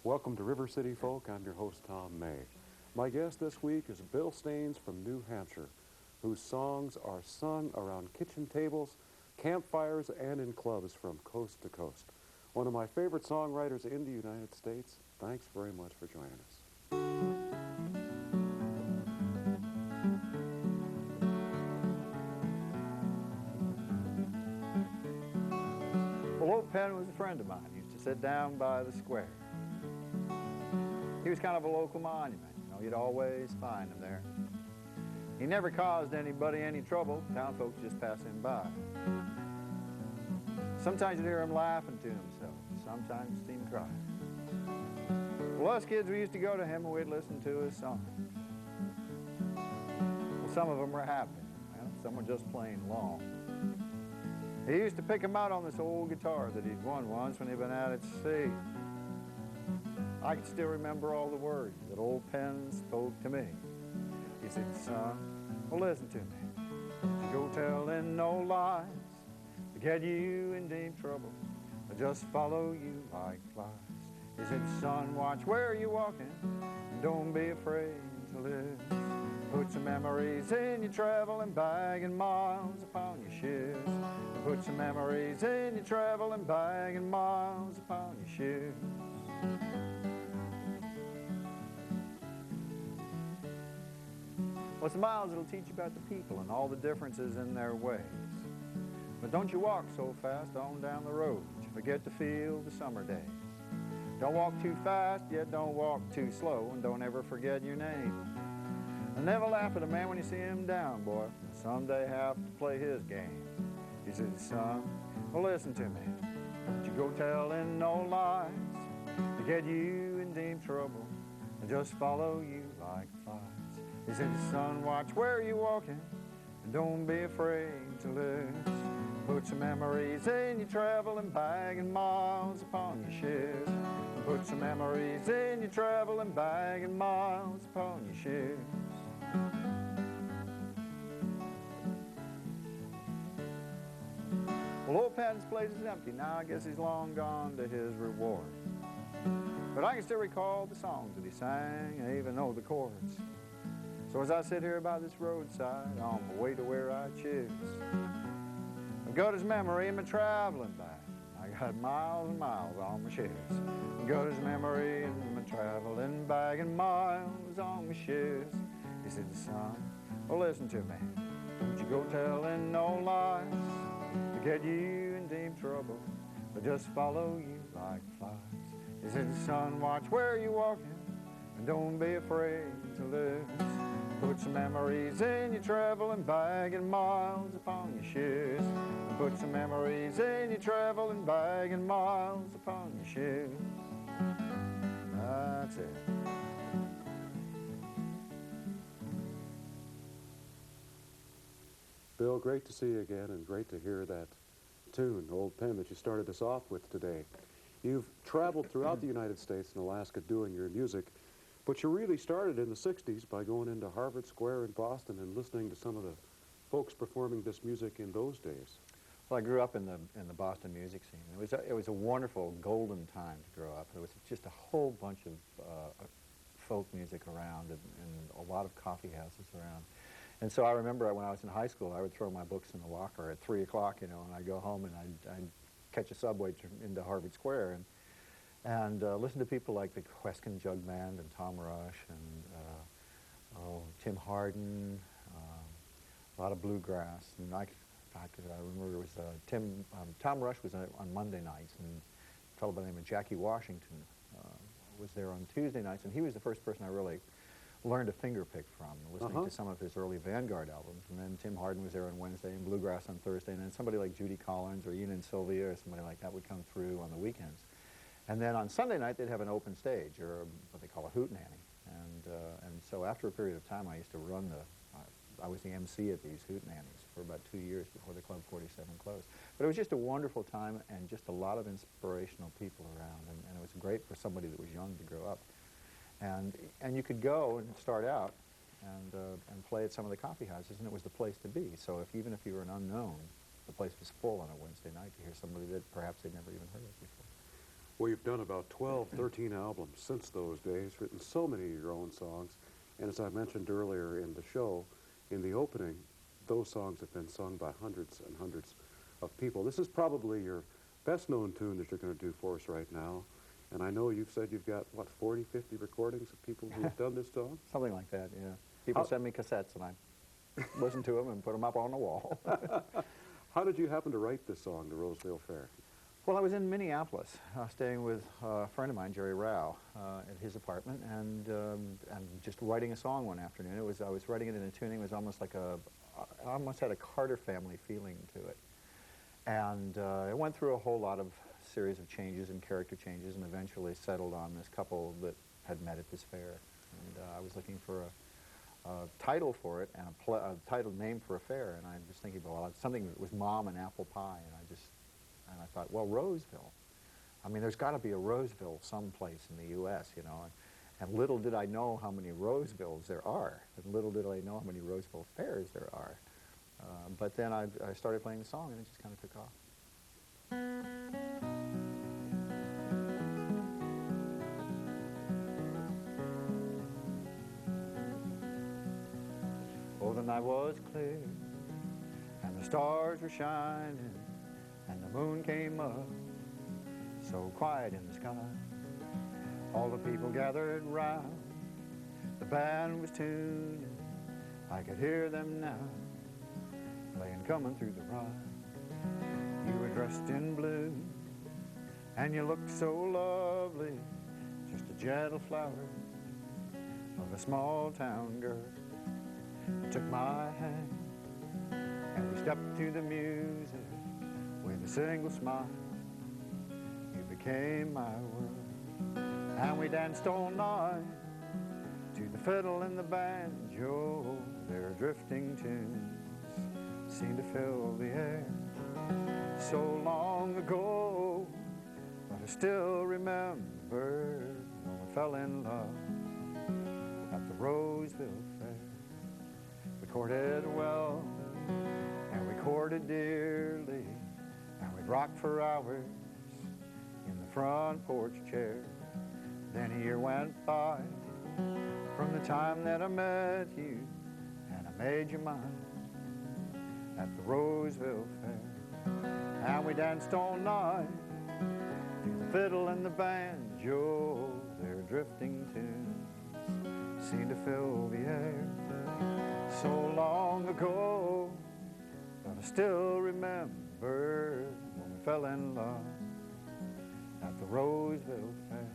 Welcome to River City Folk. I'm your host, Tom May. My guest this week is Bill Staines from New Hampshire, whose songs are sung around kitchen tables, campfires, and in clubs from coast to coast. One of my favorite songwriters in the United States. Thanks very much for joining us. Well, old Penn was a friend of mine. He used to sit down by the square. He was kind of a local monument. You know, you'd always find him there. He never caused anybody any trouble. Town folks just pass him by. Sometimes you'd hear him laughing to himself. Sometimes you'd see him cry. Well, us kids, we used to go to him and we'd listen to his songs. Well, some of them were happy. Well, some were just plain long. He used to pick him out on this old guitar that he'd won once when he'd been out at sea. I can still remember all the words that old Penn spoke to me. He said, son, well, listen to me. You go telling no lies to get you in deep trouble. I'll just follow you like flies. He said, son, watch where you're walking and don't be afraid to live. Put some memories in your traveling bag and miles upon your shoes. Put some memories in your traveling bag and miles upon your shoes. Well, it's the miles that'll teach you about the people and all the differences in their ways. But don't you walk so fast on down the road that you forget to feel the summer days. Don't walk too fast, yet don't walk too slow, and don't ever forget your name. And never laugh at a man when you see him down, boy. Someday have to play his game. He said, son, well, listen to me. Don't you go telling no lies to get you in deep trouble, and just follow you like flies. He said, son, watch where you're walking, and don't be afraid to lose. Put some memories in your traveling bag and miles upon your shoes. Put some memories in your traveling bag and miles upon your shoes. Well, old Patton's place is empty now. I guess he's long gone to his reward. But I can still recall the songs that he sang, and I even know the chords. So as I sit here by this roadside, on my way to where I choose, I've got his memory in my traveling bag. I got miles and miles on my shoes. I've got his memory in my traveling bag and miles on my shoes. He said, son, well, listen to me. Don't you go telling no lies to get you in deep trouble, but just follow you like flies. He said, son, watch where you're walking, and don't be afraid to lose. Put some memories in your traveling bag and miles upon your shoes. Put some memories in your traveling bag and miles upon your shoes. That's it. Bill, great to see you again, and great to hear that tune, Old Penn, that you started us off with today. You've traveled throughout the United States and Alaska doing your music, but you really started in the 60s by going into Harvard Square in Boston and listening to some of the folks performing this music in those days. Well, I grew up in the Boston music scene. It was a wonderful golden time to grow up. There was just a whole bunch of folk music around and a lot of coffee houses around. And so I remember when I was in high school, I would throw my books in the locker at 3 o'clock, you know, and I'd go home and I'd catch a subway into Harvard Square and listen to people like the Queskin Jug Band and Tom Rush and Tim Hardin, a lot of bluegrass. And I remember it was Tom Rush was on Monday nights, and a fellow by the name of Jackie Washington was there on Tuesday nights, and he was the first person I really learned to finger pick from, listening to some of his early Vanguard albums. And then Tim Hardin was there on Wednesday, and bluegrass on Thursday, and then somebody like Judy Collins or Ian and Sylvia or somebody like that would come through on the weekends. And then on Sunday night, they'd have an open stage, or what they call a hootenanny. And so after a period of time, I used to run I was the MC at these hootenannies for about 2 years before the Club 47 closed. But it was just a wonderful time and just a lot of inspirational people around. And it was great for somebody that was young to grow up. And you could go and start out and play at some of the coffee houses, and it was the place to be. So even if you were an unknown, the place was full on a Wednesday night to hear somebody that perhaps they'd never even heard of before. Well, you've done about 12, 13 albums since those days, written so many of your own songs. And as I mentioned earlier in the show, in the opening, those songs have been sung by hundreds and hundreds of people. This is probably your best-known tune that you're going to do for us right now. And I know you've said you've got, what, 40, 50 recordings of people who've done this song? Something like that, yeah. People send me cassettes, and I listen to them and put them up on the wall. How did you happen to write this song, The Roseville Fair? Well, I was in Minneapolis, staying with a friend of mine, Jerry Rao, at his apartment, and just writing a song one afternoon. I was writing it in a tuning. It was almost like I almost had a Carter family feeling to it. And it went through a whole lot of series of changes and character changes, and eventually settled on this couple that had met at this fair. And I was looking for a title for it and a title name for a fair, and I was thinking, well, something that was Mom and Apple Pie, and I thought, well, Roseville. I mean, there's got to be a Roseville someplace in the U.S., you know, and little did I know how many Rosevilles there are, and little did I know how many Roseville fairs there are. But then I started playing the song, and it just kind of took off. Oh, the night was clear, and the stars were shining, and the moon came up, so quiet in the sky. All the people gathered round, the band was tuning, I could hear them now, playing Coming Through the Ride. You were dressed in blue, and you looked so lovely, just a gentle flower of a small town girl. You took my hand, and we stepped to the music with a single smile. You became my world, and we danced all night to the fiddle and the banjo. Their drifting tunes seemed to fill the air. So long ago, but I still remember when we fell in love at the Roseville Fair. We courted well, and we courted dearly, and we'd rock for hours in the front porch chair. Then a year went by from the time that I met you, and I made you mine at the Roseville Fair. And we danced all night to the fiddle and the banjo. Their drifting tunes seemed to fill the air. So long ago, but I still remember when we fell in love at the Roseville Fair.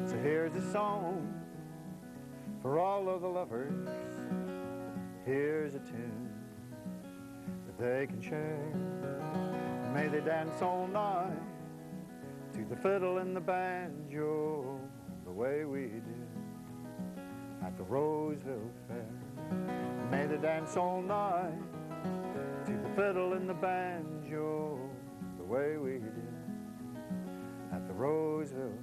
So here's a song for all of the lovers. Here's a tune that they can share. May they dance all night to the fiddle and the banjo the way we did at the Roseville Fair. May they dance all night to the fiddle and the banjo the way we did at the Roseville Fair.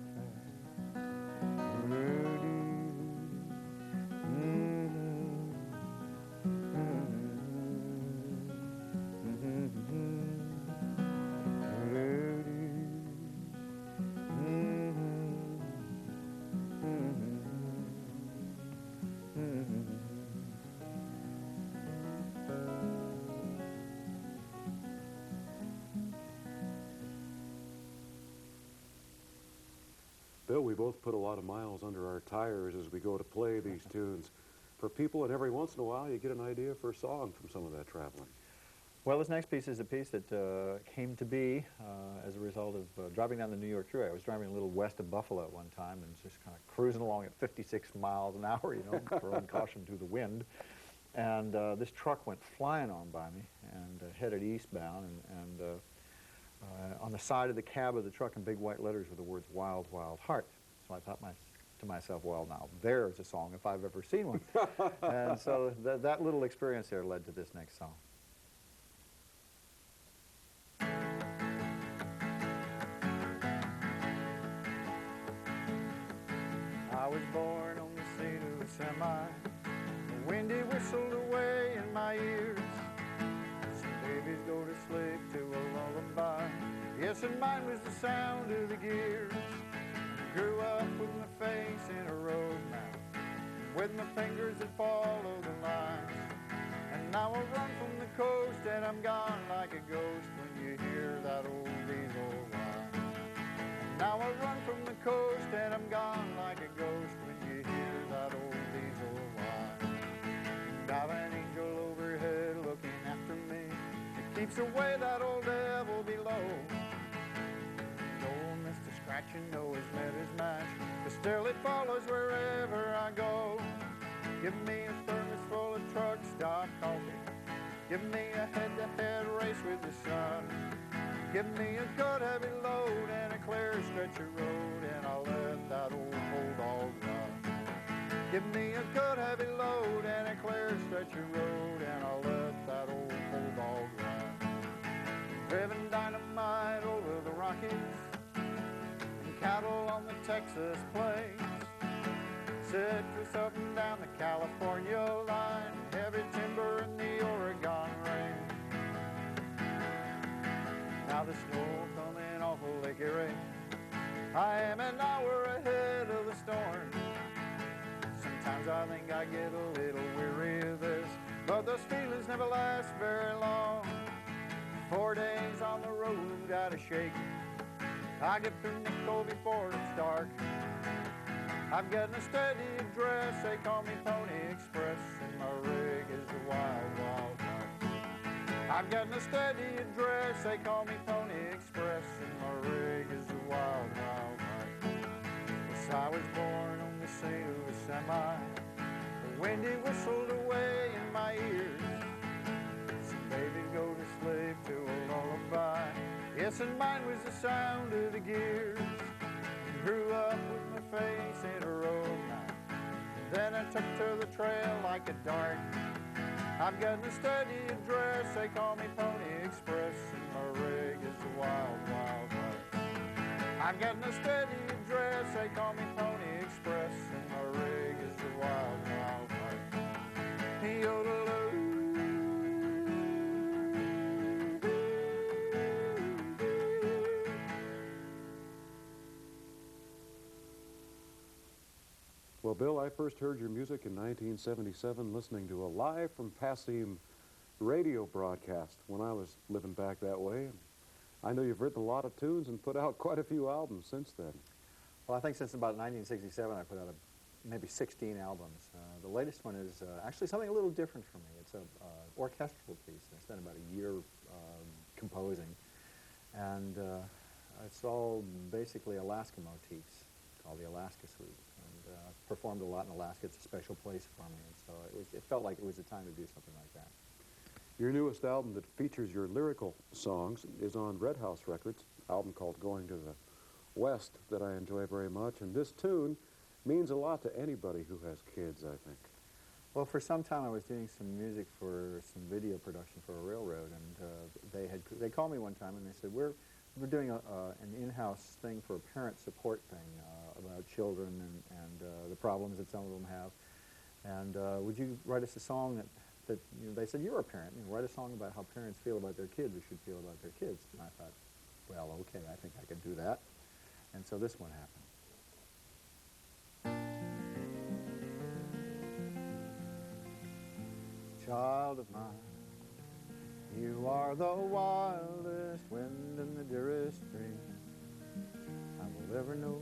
Bill, we both put a lot of miles under our tires as we go to play these tunes for people, and every once in a while you get an idea for a song from some of that traveling. Well, this next piece is a piece that came to be as a result of driving down the New York Thruway. I was driving a little west of Buffalo at one time and just kind of cruising along at 56 miles an hour, you know, throwing caution to the wind. And this truck went flying on by me and headed eastbound. And on the side of the cab of the truck in big white letters were the words, "Wild, Wild Heart." So I thought to myself, well, now there's a song if I've ever seen one. And so that little experience there led to this next song. and I'm gone like a ghost when you hear that old diesel whine. Now I run from the coast and I'm gone like a ghost when you hear that old diesel whine. And I've an angel overhead looking after me. It keeps away that old devil below. And old Mr. Scratch-and-Know has met his match, but still it follows wherever I go. Give me a thermos full of truck stop coffee. Give me a head-to-head race with the sun. Give me a good heavy load and a clear stretch of road, and I'll let that old bulldog run. Give me a good heavy load and a clear stretch of road, and I'll let that old bulldog run. Driven dynamite over the Rockies, and cattle on the Texas plains. Citrus up and down the California line, heavy timber in the Oregon rain. Now the snow coming off of Lake Erie, I am an hour ahead of the storm. Sometimes I think I get a little weary of this, but those feelings never last very long. 4 days on the road out of shape, I get through Nickel before it's dark. I'm getting a steady address, they call me Pony Express, and my rig is the wild, wild heart. I'm getting a steady address, they call me Pony Express, and my rig is the wild, wild heart. Yes, I was born on the St. Louis semi, the windy whistled away in my ears. Some babies go to sleep to a lullaby, yes, and mine was the sound of the gears. Grew up with my face in a road map, then I took to the trail like a dart. I've got a steady address, they call me Pony Express, and my rig is the wild, wild heart. I've got a steady address, they call me Pony Express, and my rig is the wild, wild heart. Yodeloo. Well, Bill, I first heard your music in 1977 listening to a live from Passim radio broadcast when I was living back that way. I know you've written a lot of tunes and put out quite a few albums since then. Well, I think since about 1967 I put out maybe 16 albums. The latest one is actually something a little different for me. It's an orchestral piece. I spent about a year composing, and it's all basically Alaska motifs, called the Alaska Suite. I've performed a lot in Alaska. It's a special place for me, and so it felt like it was the time to do something like that. Your newest album that features your lyrical songs is on Red House Records, an album called Going to the West that I enjoy very much, and this tune means a lot to anybody who has kids, I think. Well, for some time I was doing some music for some video production for a railroad, and they called me one time and they said, we're doing an in-house thing for a parent support thing about children and the problems that some of them have. And would you write us a song that they said, you're a parent, write a song about how parents feel about their kids or should feel about their kids. And I thought, well, okay, I think I could do that. And so this one happened. Child of mine, you are the wildest wind and the dearest dream I will ever know.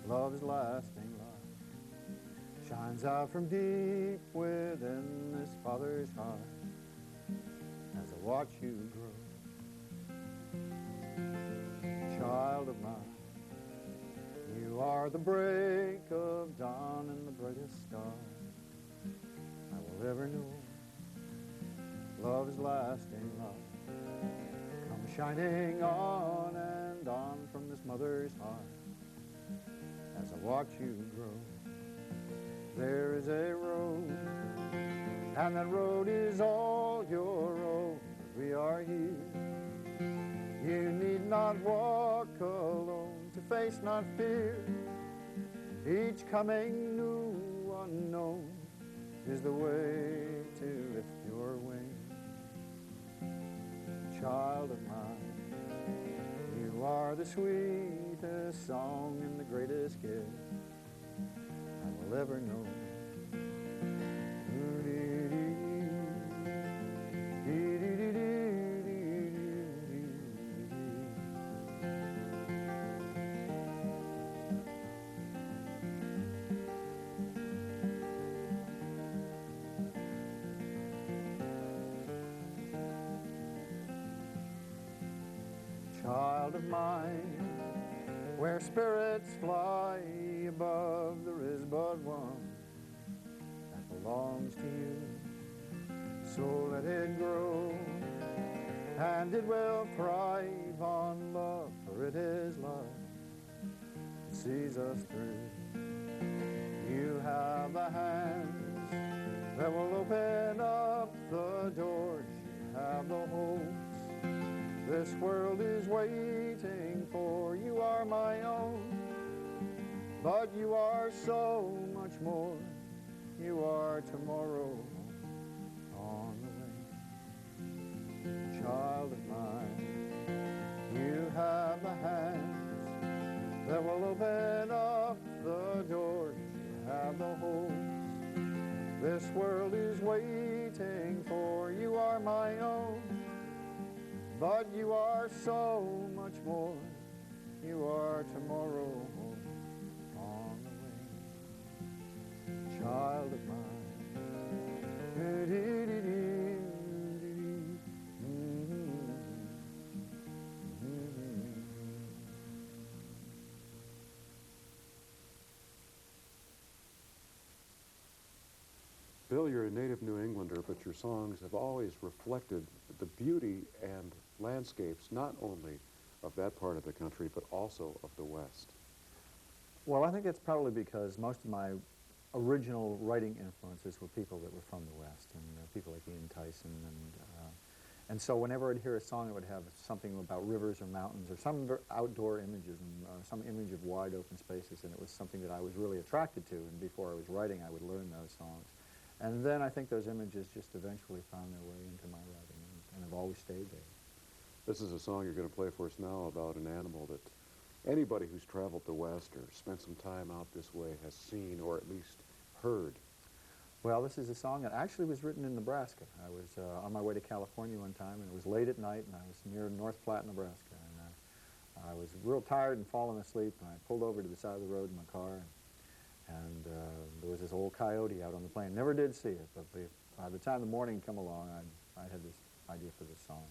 Love's lasting light shines out from deep within this father's heart as I watch you grow. Child of mine, you are the break of dawn and the brightest star I will ever know. Love's lasting light come shining on and on from this mother's heart as I watch you grow. There is a road, and that road is all your own. We are here. You need not walk alone, to face not fear. Each coming new unknown is the way to lift your wings. Child of mine, you are the sweetest song and the greatest gift I will ever know. child of mine. Where spirits fly above, there is but one that belongs to you. So let it grow, and it will thrive on love, for it is love that sees us through. You have the hands that will open up the doors. You have the hopes this world is waiting for. You are my own, but you are so much more. You are tomorrow on the way. Child of mine, you have the hands that will open up the doors. You have the hopes this world is waiting for. You are my own, but you are so much more. You are tomorrow on the way. Child of mine. Bill, you're a native New Englander, but your songs have always reflected the beauty and landscapes not only of that part of the country, but also of the West. Well, I think it's probably because most of my original writing influences were people that were from the West, and people like Ian Tyson, and so whenever I'd hear a song, it would have something about rivers or mountains or some outdoor images and some image of wide open spaces, and it was something that I was really attracted to, and before I was writing, I would learn those songs. And then I think those images just eventually found their way into my writing and have always stayed there. This is a song you're going to play for us now about an animal that anybody who's traveled the West or spent some time out this way has seen or at least heard. Well, this is a song that actually was written in Nebraska. I was on my way to California one time, and it was late at night, and I was near North Platte, Nebraska. And I was real tired and falling asleep, and I pulled over to the side of the road in my car, and there was this old coyote out on the plain. Never did see it, but by the time the morning come along, I had this idea for this song.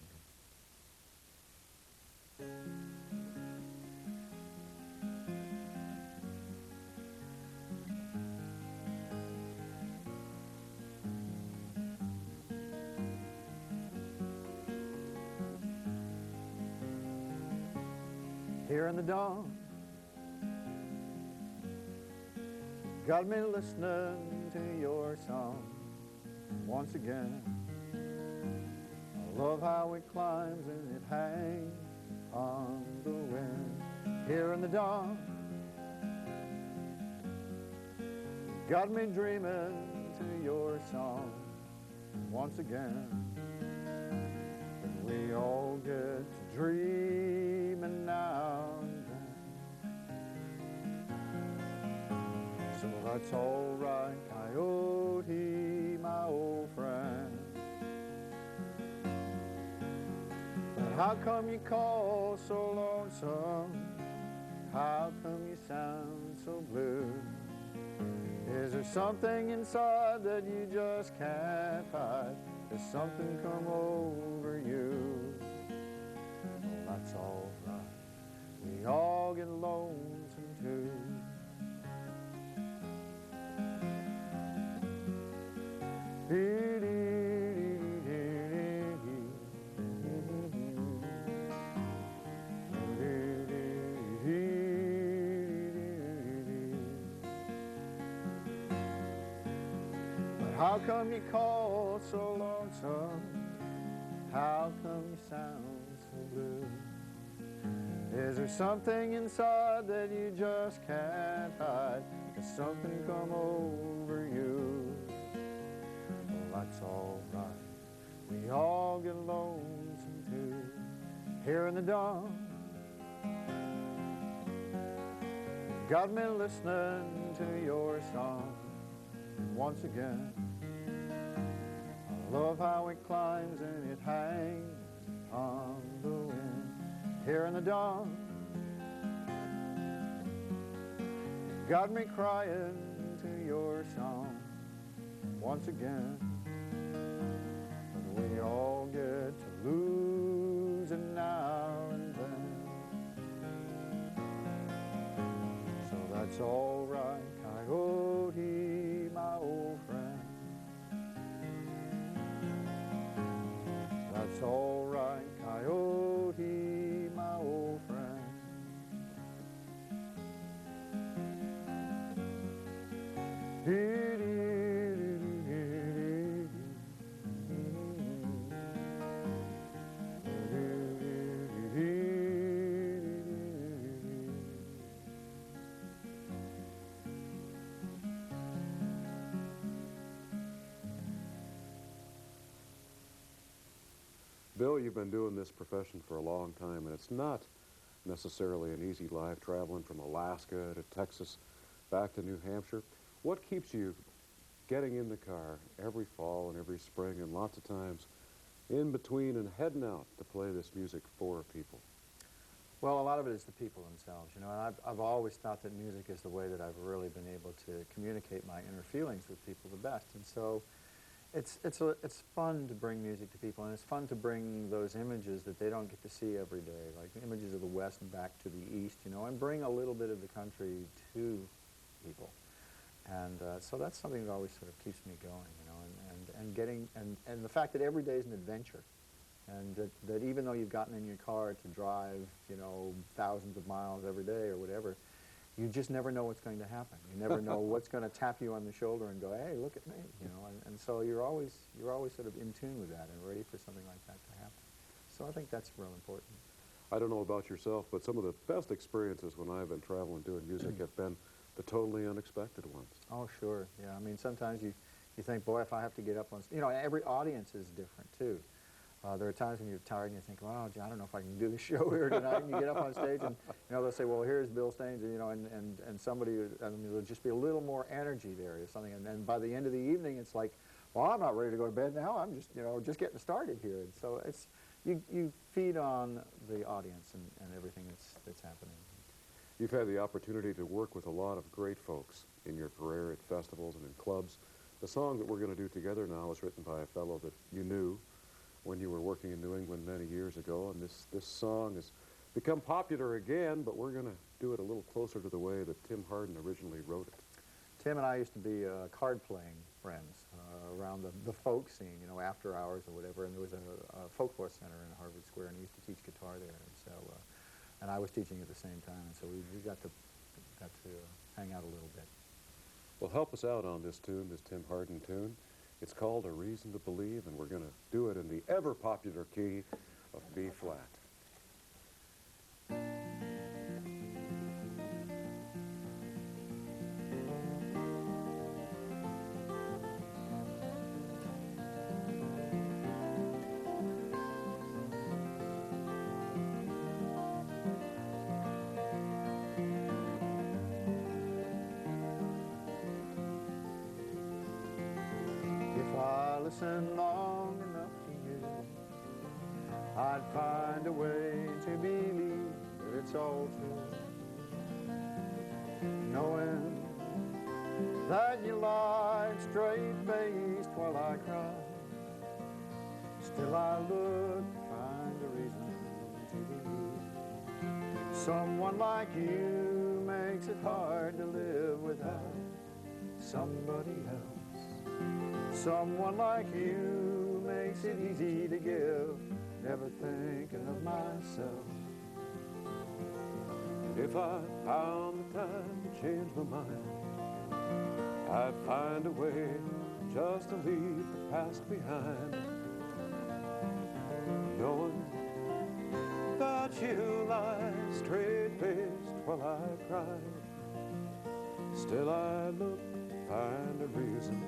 Here in the dawn, got me listening to your song once again. I love how it climbs and it hangs on the wind. Here in the dawn, got me dreaming to your song once again. And we all get to dreaming now and then. So that's all right, coyote, my old friend. But how come you call so lonesome? How come you sound so blue? Is there something inside that you just can't hide? Does something come over you? Well, that's all right. We all get lonesome too. How come you call so lonesome? How come you sound so blue? Is there something inside that you just can't hide? Does something come over you? Well, that's all right. We all get lonesome too. Here in the dawn, got me listening to your song once again. I love how it climbs and it hangs on the wind. Here in the dawn, got me crying to your song once again. But we all get to losing now and then. That's all right, Coyote, my old friend. That's all right, Coyote, my old friend. Bill, you've been doing this profession for a long time, and it's not necessarily an easy life traveling from Alaska to Texas back to New Hampshire. What keeps you getting in the car every fall and every spring and lots of times in between and heading out to play this music for people? Well, a lot of it is the people themselves, you know, and I've always thought that music is the way that I've really been able to communicate my inner feelings with people the best. And so it's fun to bring music to people, and it's fun to bring those images that they don't get to see every day, like the images of the West back to the East, you know, and bring a little bit of the country to people. And so that's something that always sort of keeps me going, you know, and the fact that every day is an adventure, and that even though you've gotten in your car to drive, you know, thousands of miles every day or whatever, you just never know what's going to happen. You never know what's going to tap you on the shoulder and go, hey, look at me, you know, and so you're always sort of in tune with that and ready for something like that to happen. So I think that's real important. I don't know about yourself, but some of the best experiences when I've been traveling doing music have been the totally unexpected ones. Oh, sure, yeah. I mean, sometimes you think, boy, if I have to get up on, you know, every audience is different, too. There are times when you're tired and you think, well, gee, I don't know if I can do the show here tonight. And you get up on stage and, you know, they'll say, well, here's Bill Staines, you know, and somebody, I mean, there'll just be a little more energy there or something. And then by the end of the evening, it's like, well, I'm not ready to go to bed now. I'm just, you know, just getting started here. And so it's, you feed on the audience and everything that's happening. You've had the opportunity to work with a lot of great folks in your career at festivals and in clubs. The song that we're going to do together now was written by a fellow that you knew when you were working in New England many years ago, and this song has become popular again, but we're going to do it a little closer to the way that Tim Hardin originally wrote it. Tim and I used to be card-playing friends around the folk scene, you know, after hours or whatever, and there was a folklore center in Harvard Square, and he used to teach guitar there, and so, and I was teaching at the same time, and so we got to hang out a little bit. Well, help us out on this tune, this Tim Hardin tune. It's called A Reason to Believe, and we're going to do it in the ever-popular key of B-flat. Listen long enough to you, I'd find a way to believe that it's all true. Knowing that you lied straight-faced while I cried, still I look to find a reason to believe. Someone like you makes it hard to live without somebody else. Someone like you makes it easy to give, never thinking of myself. If I found the time to change my mind, I'd find a way just to leave the past behind. Knowing that you lie straight-faced while I cried, still I look to find a reason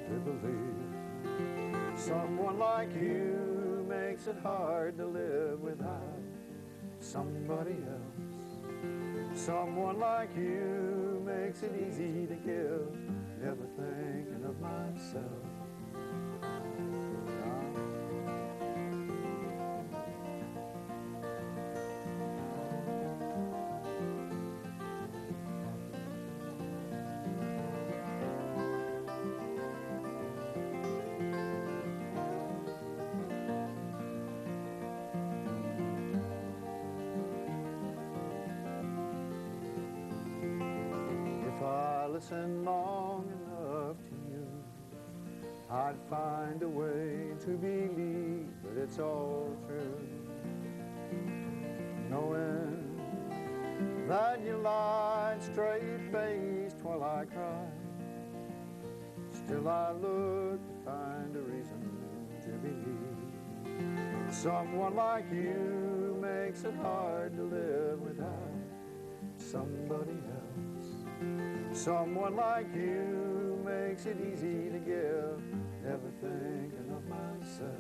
to believe. Someone like you makes it hard to live without somebody else. Someone like you makes it easy to give, never thinking of myself. listen long enough to you, I'd find a way to believe that it's all true. Knowing that you lied straight-faced while I cried, still I look to find a reason to believe. Someone like you makes it hard to live without somebody else. Someone like you makes it easy to give, never thinking of myself.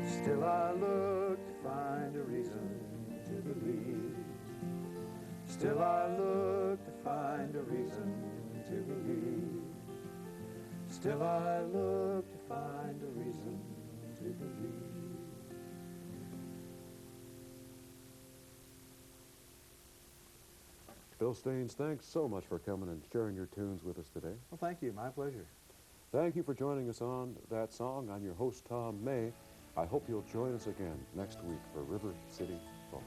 Still I look to find a reason to believe. Still I look to find a reason to believe. Still I look to find a reason to believe. Bill Staines, thanks so much for coming and sharing your tunes with us today. Well, thank you. My pleasure. Thank you for joining us on That Song. I'm your host, Tom May. I hope you'll join us again next week for River City Folk.